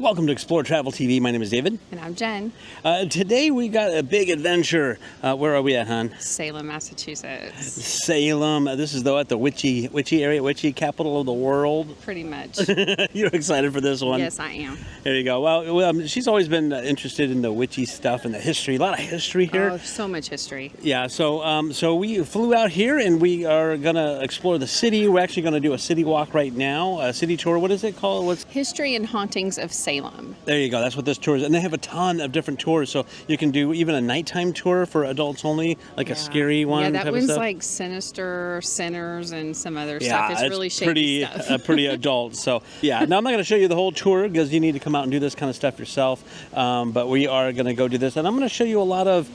Welcome to Explore Travel TV. My name is David. And I'm Jen. Today we got a big adventure. Where are we at, hon? Salem, Massachusetts. Salem. This is at the witchy area, witchy capital of the world. Pretty much. You're excited for this one? Yes, I am. There you go. Well, she's always been interested in the witchy stuff and the history. A lot of history here. Oh, so much history. Yeah. So we flew out here and we are gonna explore the city. We're actually gonna do a city walk right now. A city tour. What is it called? What's History and Hauntings of Salem. There you go. That's what this tour is. And they have a ton of different tours. So you can do even a nighttime tour for adults only, like a scary one. Yeah, that type one's of stuff. like Sinister, Sinners, and some other stuff. It's really shaky pretty, stuff. pretty adult. So, yeah. Now, I'm not going to show you the whole tour because you need to come out and do this kind of stuff yourself. But we are going to go do this. And I'm going to show you a lot of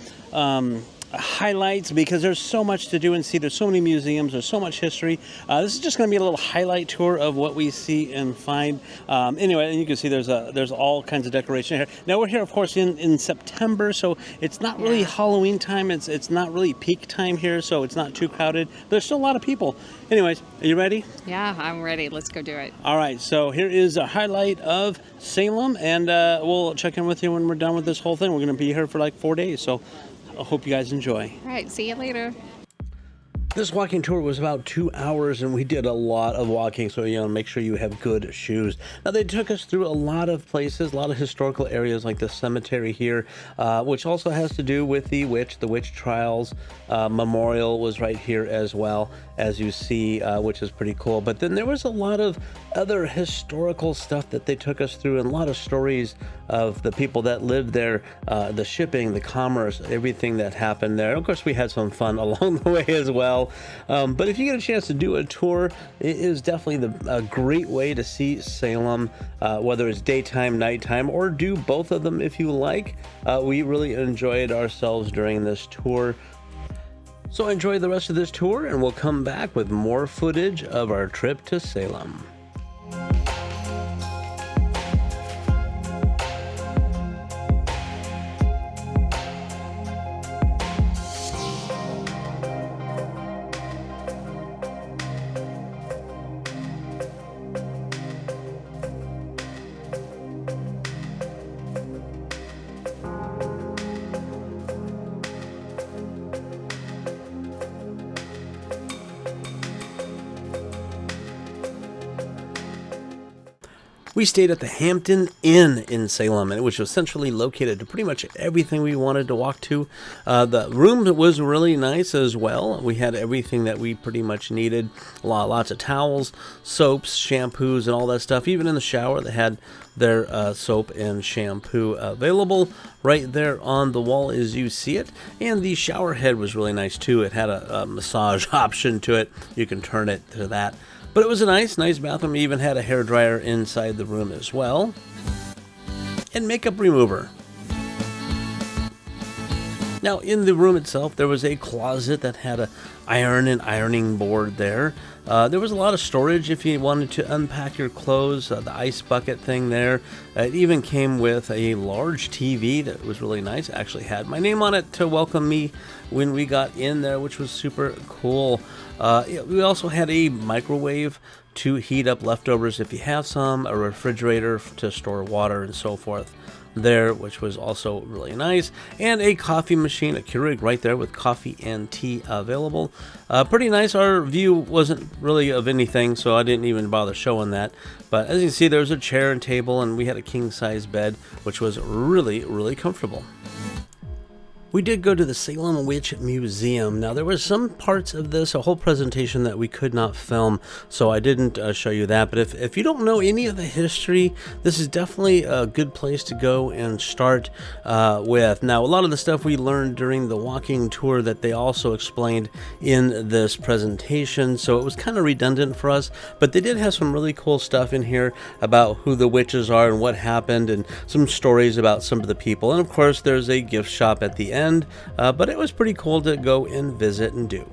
highlights because there's so much to do and see. There's so many museums. There's so much history. This is just going to be a little highlight tour of what we see and find. Anyway, and you can see there's all kinds of decoration here. Now we're here, of course, in September, so it's not really Halloween time. It's not really peak time here, so it's not too crowded. There's still a lot of people. Anyways, are you ready? Yeah, I'm ready. Let's go do it. All right. So here is a highlight of Salem, and we'll check in with you when we're done with this whole thing. We're going to be here for like 4 days, so I hope you guys enjoy. All right, see you later. This walking tour was about 2 hours, and we did a lot of walking, so make sure you have good shoes. Now, they took us through a lot of places, a lot of historical areas like the cemetery here, which also has to do with the witch trials. Memorial was right here as well, as you see, which is pretty cool. But then there was a lot of other historical stuff that they took us through, and a lot of stories of the people that lived there, the shipping, the commerce, everything that happened there. Of course, we had some fun along the way as well. But if you get a chance to do a tour, it is definitely a great way to see Salem, whether it's daytime, nighttime, or do both of them if you like. We really enjoyed ourselves during this tour. So enjoy the rest of this tour, and we'll come back with more footage of our trip to Salem. We stayed at the Hampton Inn in Salem, which was centrally located to pretty much everything we wanted to walk to. The room was really nice as well. We had everything that we pretty much needed. Lots of towels, soaps, shampoos, and all that stuff. Even in the shower, they had their soap and shampoo available right there on the wall as you see it. And the shower head was really nice too. It had a massage option to it. You can turn it to that. But it was a nice bathroom. It even had a hairdryer inside the room as well. And makeup remover. Now, in the room itself, there was a closet that had a iron and ironing board there. There was a lot of storage if you wanted to unpack your clothes, the ice bucket thing there. It even came with a large TV that was really nice. It actually had my name on it to welcome me when we got in there, which was super cool. We also had a microwave to heat up leftovers if you have some, a refrigerator to store water and so forth there, which was also really nice, and a coffee machine, a Keurig right there with coffee and tea available. Pretty nice. Our view wasn't really of anything, so I didn't even bother showing that, but as you can see, there was a chair and table, and we had a king-size bed, which was really comfortable. We did go to the Salem Witch Museum. Now, there were some parts of this, a whole presentation that we could not film, so I didn't show you that. But if you don't know any of the history, this is definitely a good place to go and start with. Now, a lot of the stuff we learned during the walking tour that they also explained in this presentation, so it was kind of redundant for us, but they did have some really cool stuff in here about who the witches are and what happened, and some stories about some of the people. And of course, there's a gift shop at the end. But it was pretty cool to go and visit and do.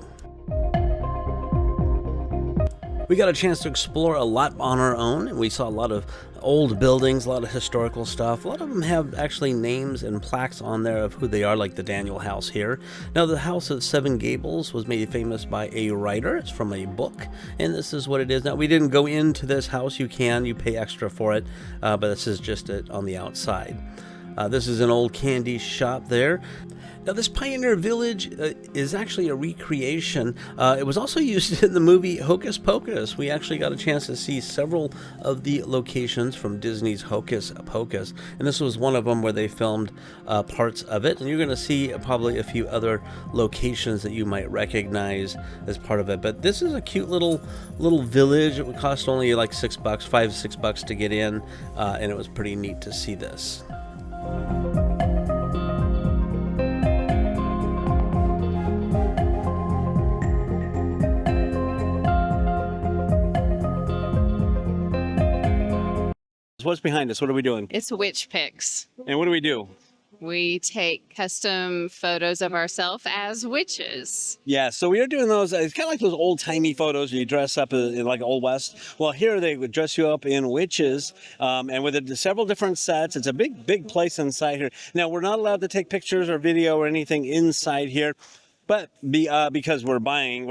We got a chance to explore a lot on our own, and we saw a lot of old buildings, a lot of historical stuff. A lot of them have actually names and plaques on there of who they are, like the Daniel House here. Now, the House of Seven Gables was made famous by a writer. It's from a book, and this is what it is. Now, we didn't go into this house. You pay extra for it, but this is just it on the outside. This is an old candy shop there. Now, this Pioneer Village is actually a recreation. It was also used in the movie Hocus Pocus. We actually got a chance to see several of the locations from Disney's Hocus Pocus, and this was one of them where they filmed parts of it. And you're going to see probably a few other locations that you might recognize as part of it. But this is a cute little village. It would cost only like $6, $5-6 to get in, and it was pretty neat to see this. What's behind us? What are we doing? It's witch pics. And what do we do? We take custom photos of ourselves as witches. Yeah, so we are doing those. It's kind of like those old-timey photos where you dress up in like Old West. Well, here they would dress you up in witches, and with several different sets. It's a big place inside here. Now, we're not allowed to take pictures or video or anything inside here. But because we're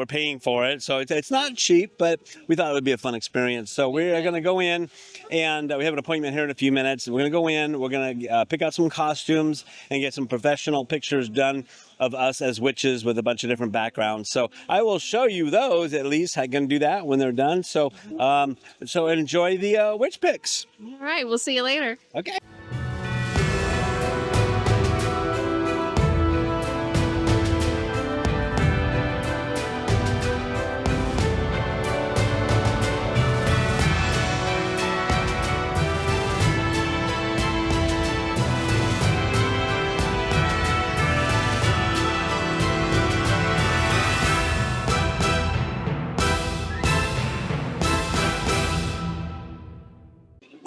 paying for it. So it's not cheap, but we thought it would be a fun experience. So we're going to go in, and we have an appointment here in a few minutes. We're going to go in, we're going to pick out some costumes and get some professional pictures done of us as witches with a bunch of different backgrounds. So I will show you those at least. I can do that when they're done. So enjoy the witch pics. All right, we'll see you later. Okay.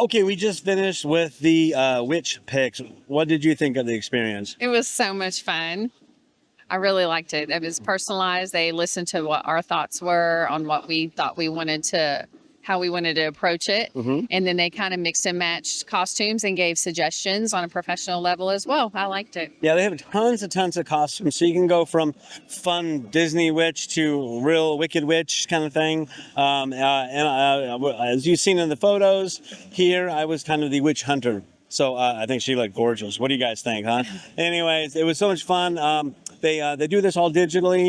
Okay, we just finished with the witch pics. What did you think of the experience? It was so much fun. I really liked it. It was personalized. They listened to what our thoughts were on what we thought how we wanted to approach it. Mm-hmm. And then they kind of mixed and matched costumes and gave suggestions on a professional level as well. I liked it. Yeah, they have tons of costumes. So you can go from fun Disney witch to real wicked witch kind of thing. As you've seen in the photos here, I was kind of the witch hunter. So I think she looked gorgeous. What do you guys think, huh? Anyways, it was so much fun. They do this all digitally.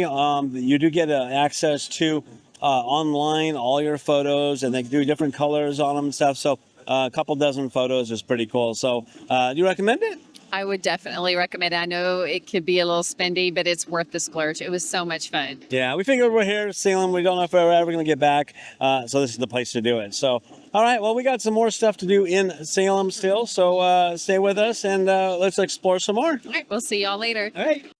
You do get access to online all your photos, and they do different colors on them and stuff. So a couple dozen photos is pretty cool. So do you recommend it? I would definitely recommend it. I know it could be a little spendy, but it's worth the splurge. It was so much fun. Yeah, we figured we're here, Salem. We don't know if we're ever going to get back. So this is the place to do it. So, all right, well, we got some more stuff to do in Salem still. So stay with us, and let's explore some more. All right, we'll see y'all later. All right.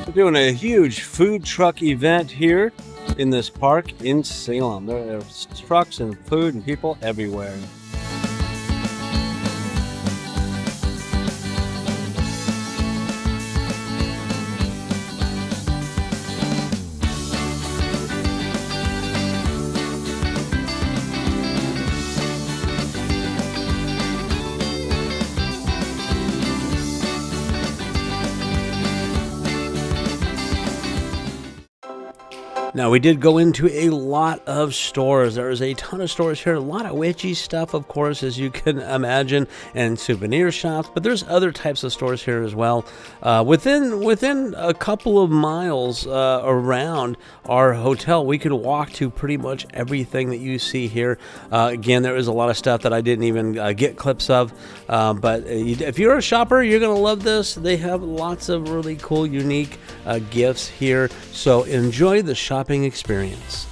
We're doing a huge food truck event here in this park in Salem. There are trucks and food and people everywhere. Now, we did go into a lot of stores. There's a ton of stores here, a lot of witchy stuff, of course, as you can imagine, and souvenir shops, but there's other types of stores here as well. Within a couple of miles around our hotel, we could walk to pretty much everything that you see here. Again, there is a lot of stuff that I didn't even get clips of, but if you're a shopper, you're going to love this. They have lots of really cool, unique gifts here, so enjoy the shopping experience.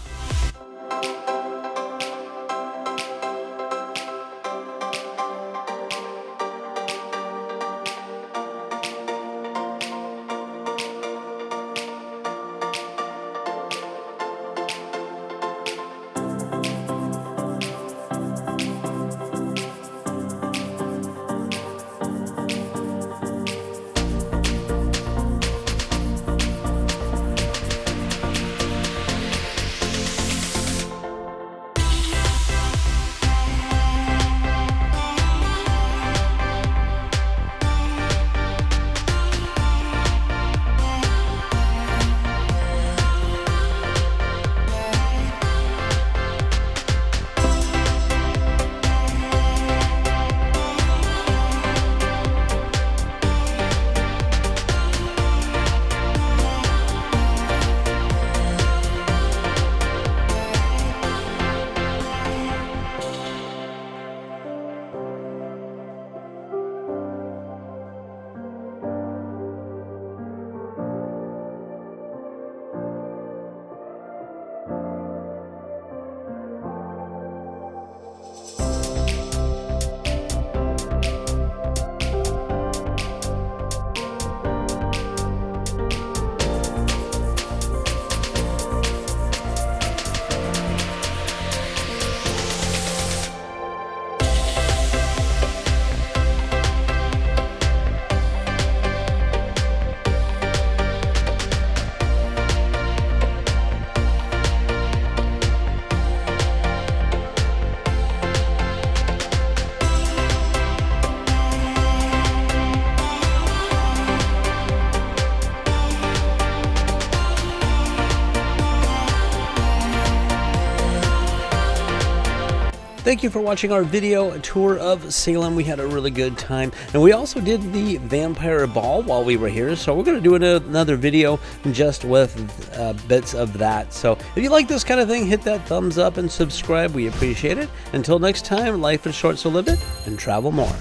Thank you for watching our video tour of Salem. We had a really good time, and we also did the vampire ball while we were here, so we're going to do another video just with bits of that. So if you like this kind of thing, hit that thumbs up and subscribe. We appreciate it. Until next time, life is short, so live it and travel more.